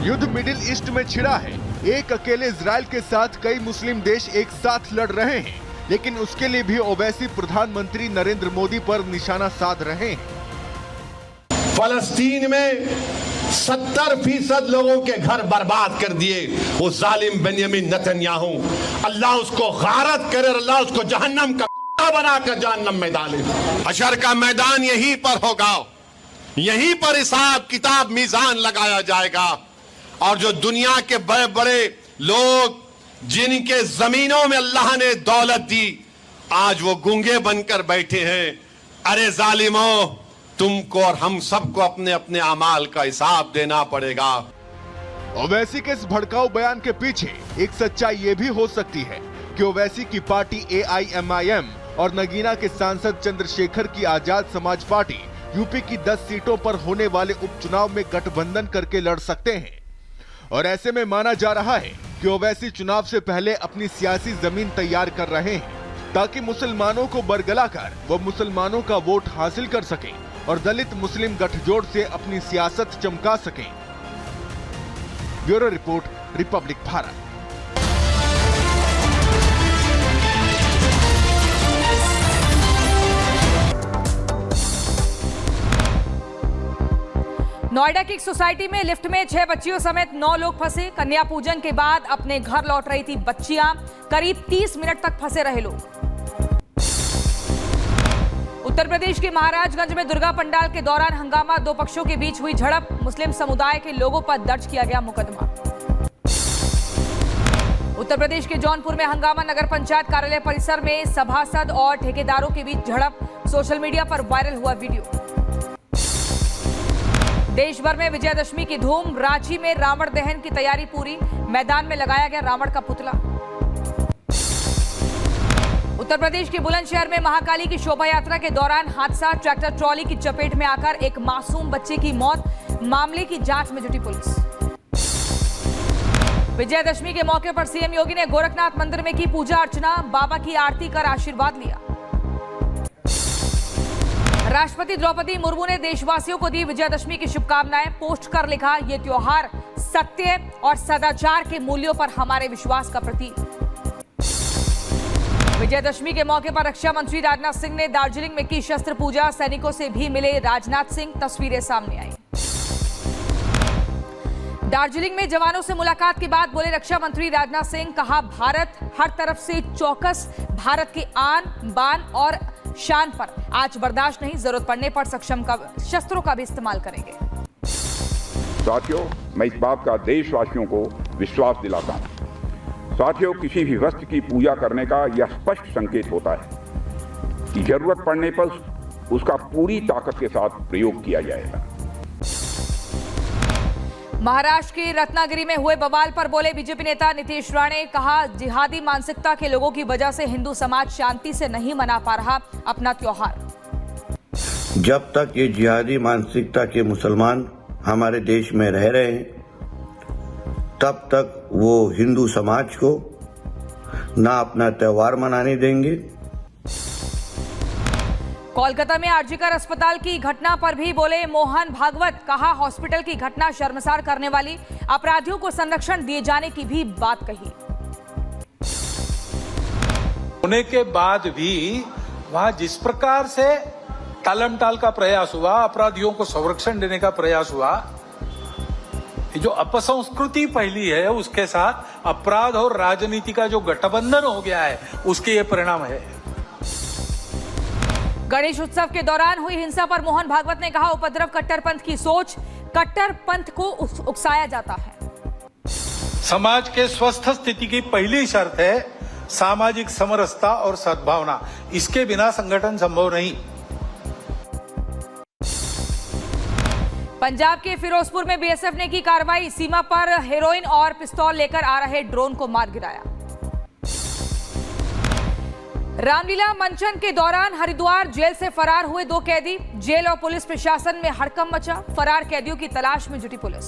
युद्ध middle east में छिड़ा है। एक अकेले इजराइल के साथ कई मुस्लिम देश एक साथ लड़ रहे हैं, लेकिन उसके लिए भी ओवैसी प्रधानमंत्री नरेंद्र मोदी पर निशाना साध रहे हैं। फलस्तीन में 70% लोगों के घर बर्बाद कर दिए वो जालिम बेंयामिन नेतन्याहू। अल्लाह उसको गारत करे, अल्लाह उसको जहन्नम का कुत्ता बनाकर जहन्नम में डाले। हशर का मैदान यहीं पर होगा, यहीं पर हिसाब किताब मीजान लगाया जाएगा। और जो दुनिया के बड़े बड़े लोग जिनके जमीनों में अल्लाह ने दौलत दी, आज वो गूंगे बनकर बैठे हैं। अरे जालिमों, तुमको और हम सबको अपने अपने अमाल का हिसाब देना पड़ेगा। ओवैसी के इस भड़काऊ बयान के पीछे एक सच्चाई ये भी हो सकती है कि ओवैसी की पार्टी AIMIM और नगीना के सांसद चंद्रशेखर की आजाद समाज पार्टी यूपी की 10 सीटों पर होने वाले उपचुनाव में गठबंधन करके लड़ सकते हैं। और ऐसे में माना जा रहा है कि ओवैसी चुनाव से पहले अपनी सियासी जमीन तैयार कर रहे हैं, ताकि मुसलमानों को बरगलाकर वो मुसलमानों का वोट हासिल कर सकें और दलित मुस्लिम गठजोड़ से अपनी सियासत चमका सकें। Bureau report, Republic Bharat. Noida की एक सोसाइटी में लिफ्ट में 6 बच्चियों समेत 9 लोग फंसे। कन्या पूजन के बाद अपने घर लौट रही थी बच्चियां। करीब 30 मिनट तक फंसे रहे लोग। उत्तर प्रदेश के महाराजगंज में दुर्गा पंडाल के दौरान हंगामा, 2 पक्षों के बीच हुई झड़प। मुस्लिम समुदाय के लोगों पर दर्ज किया गया मुकदमा। उत्तर प्रदेश के जौनपुर में हंगामा, नगर पंचायत कार्यालय परिसर में सभासद और ठेकेदारों के बीच झड़प। सोशल मीडिया पर वायरल हुआ वीडियो। देश भर में विजयदशमी की धूम, रांची में रावण दहन की तैयारी पूरी। मैदान में लगाया गया रावण का पुतला। उत्तर प्रदेश के बुलंदशहर में महाकाली की शोभा यात्रा के दौरान हादसा, ट्रैक्टर ट्रॉली की चपेट में आकर एक मासूम बच्चे की मौत। मामले की जांच में जुटी पुलिस। विजयदशमी के मौके पर सीएम योगी ने गोरखनाथ मंदिर में की पूजा अर्चना, बाबा की आरती कर आशीर्वाद लिया। राष्ट्रपति द्रौपदी मुर्मू ने देशवासियों को दी विजयदशमी की शुभकामनाएं। पोस्ट कर लिखा, ये त्योहार सत्य और सदाचार के मूल्यों पर हमारे विश्वास का प्रतीक। विजयदशमी के मौके पर रक्षा मंत्री राजनाथ सिंह ने दार्जिलिंग में की शस्त्र पूजा। सैनिकों से भी मिले राजनाथ सिंह, तस्वीरें सामने आई। दार्जिलिंग में जवानों से मुलाकात के बाद बोले रक्षा मंत्री राजनाथ सिंह, कहा भारत हर तरफ से चौकस, भारत के आन बान और शान पर आज बर्दाश्त नहीं, जरूरत पड़ने पर सक्षम का शस्त्रों का भी इस्तेमाल करेंगे। साथियों, मैं इस बात का देशवासियों को विश्वास दिलाता हूं। साथियों, किसी भी वस्तु की पूजा करने का यह स्पष्ट संकेत होता है कि जरूरत पड़ने पर उसका पूरी ताकत के साथ प्रयोग किया जाएगा। महाराष्ट्र की रत्नागिरी में हुए बवाल पर बोले बीजेपी नेता नीतीश राणे, कहा जिहादी मानसिकता के लोगों की वजह से हिंदू समाज शांति से नहीं मना पा रहा अपना त्योहार। जब तक ये जिहादी मानसिकता के मुसलमान हमारे देश में रह रहे हैं, तब तक वो हिंदू समाज को ना अपना त्योहार मनाने देंगे। कोलकाता में आरजीकर अस्पताल की घटना पर भी बोले मोहन भागवत, कहा हॉस्पिटल की घटना शर्मसार करने वाली, अपराधियों को संरक्षण दिए जाने की भी बात कही। होने के बाद भी वहां जिस प्रकार से टालमटाल का प्रयास हुआ, अपराधियों को संरक्षण देने का प्रयास हुआ, जो अपसंस्कृति फैली है उसके साथ अपराध और राजनीति का जो गठबंधन हो गया है, उसके ये परिणाम है। गणेश उत्सव के दौरान हुई हिंसा पर मोहन भागवत ने कहा उपद्रव कट्टरपंथ की सोच, कट्टरपंथ को उकसाया जाता है। समाज के स्वस्थ स्थिति की पहली शर्त है सामाजिक समरसता और सद्भावना, इसके बिना संगठन संभव नहीं। पंजाब के फिरोजपुर में बीएसएफ ने की कार्रवाई, सीमा पर हेरोइन और पिस्तौल लेकर आ रहे ड्रोन को मार गिराया। रामलीला मंचन के दौरान हरिद्वार जेल से फरार हुए 2 कैदी, जेल और पुलिस प्रशासन में हड़कंप मचा, फरार कैदियों की तलाश में जुटी पुलिस।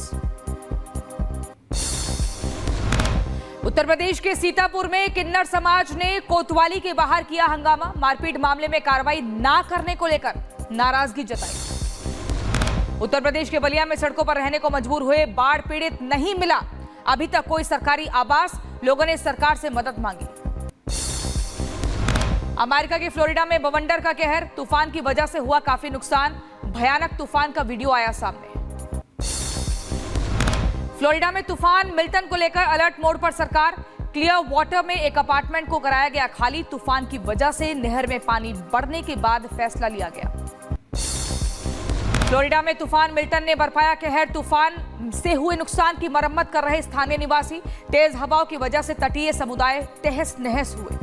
उत्तर प्रदेश के सीतापुर में किन्नर समाज ने कोतवाली के बाहर किया हंगामा, मारपीट मामले में कार्रवाई ना करने को लेकर नाराजगी जताई। उत्तर प्रदेश के बलिया में सड़कों पर रहने को मजबूर हुए बाढ़ पीड़ित नहीं मिला अभी तक कोई सरकारी आवास, लोगों ने सरकार से मदद मांगी। अमेरिका के फ्लोरिडा में बवंडर का कहर, तूफान की वजह से हुआ काफी नुकसान, भयानक तूफान का वीडियो आया सामने। फ्लोरिडा में तूफान मिल्टन को लेकर अलर्ट मोड पर सरकार, क्लियर वाटर में एक अपार्टमेंट को कराया गया खाली, तूफान की वजह से नहर में पानी बढ़ने के बाद फैसला लिया गया। फ्लोरिडा में तूफान मिल्टन ने बरपाया कहर, तूफान से हुए नुकसान की मरम्मत कर रहे स्थानीय निवासी, तेज हवाओं की वजह से तटीय समुदाय तहस नहस हुए।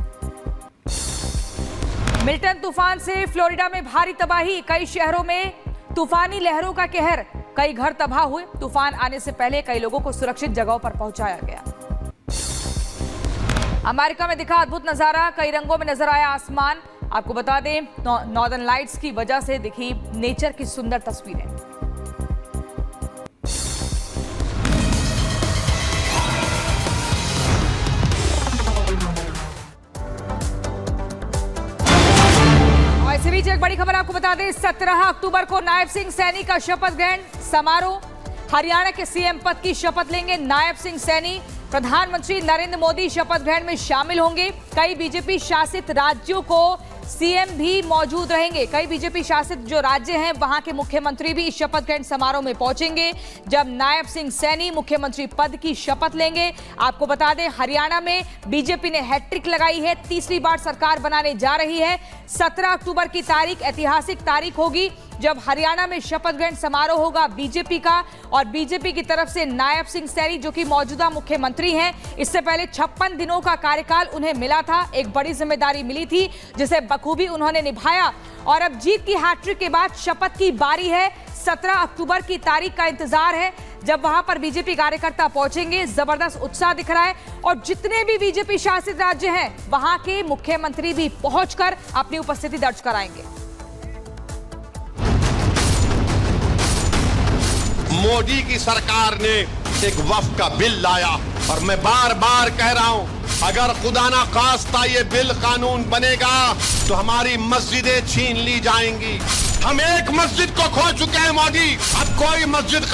मिल्टन तूफान से फ्लोरिडा में भारी तबाही, कई शहरों में तूफानी लहरों का कहर, कई घर तबाह हुए। तूफान आने से पहले कई लोगों को सुरक्षित जगहों पर पहुंचाया गया। अमेरिका में दिखा अद्भुत नजारा, कई रंगों में नजर आया आसमान। आपको बता दें, नॉर्दर्न लाइट्स की वजह से दिखी नेचर की सुंदर तस्वीरें। और इसी बीच एक बड़ी खबर आपको बता दें, 17 अक्टूबर को नायब सिंह सैनी का शपथ ग्रहण समारोह। हरियाणा के सीएम पद की शपथ लेंगे नायब सिंह सैनी। प्रधानमंत्री नरेंद्र मोदी शपथ ग्रहण में शामिल होंगे। कई बीजेपी शासित राज्यों को सीएम भी मौजूद रहेंगे। कई बीजेपी शासित जो राज्य हैं वहां के मुख्यमंत्री भी इस शपथ ग्रहण समारोह में पहुंचेंगे जब नायब सिंह सैनी मुख्यमंत्री पद की शपथ लेंगे। आपको बता दें, हरियाणा में बीजेपी ने हैट्रिक लगाई है, तीसरी बार सरकार बनाने जा रही है। 17 अक्टूबर की तारीख ऐतिहासिक तारीख होगी जब हरियाणा में शपथ ग्रहण समारोह होगा बीजेपी का, और बीजेपी की तरफ से नायब सिंह सैनी जो कि मौजूदा मुख्यमंत्री हैं, इससे पहले 56 दिनों का कार्यकाल उन्हें मिला था। एक बड़ी जिम्मेदारी मिली थी जिसे बखूबी उन्होंने निभाया, और अब जीत की हैट्रिक के बाद शपथ की बारी है। 17 अक्टूबर की तारीख का इंतजार है जब वहां पर बीजेपी कार्यकर्ता पहुंचेंगे। जबरदस्त उत्साह दिख रहा है, और जितने भी बीजेपी शासित राज्य हैं वहां के मुख्यमंत्री भी पहुंचकर अपनी उपस्थिति दर्ज कराएंगे। मोदी की सरकार ने एक वक्फ का बिल लाया, और मैं बार बार कह रहा हूं, अगर खुदा ना खास्ता ये बिल कानून बनेगा तो हमारी मस्जिदें छीन ली जाएंगी। हम एक मस्जिद को खो चुके हैं मोदी, अब कोई मस्जिद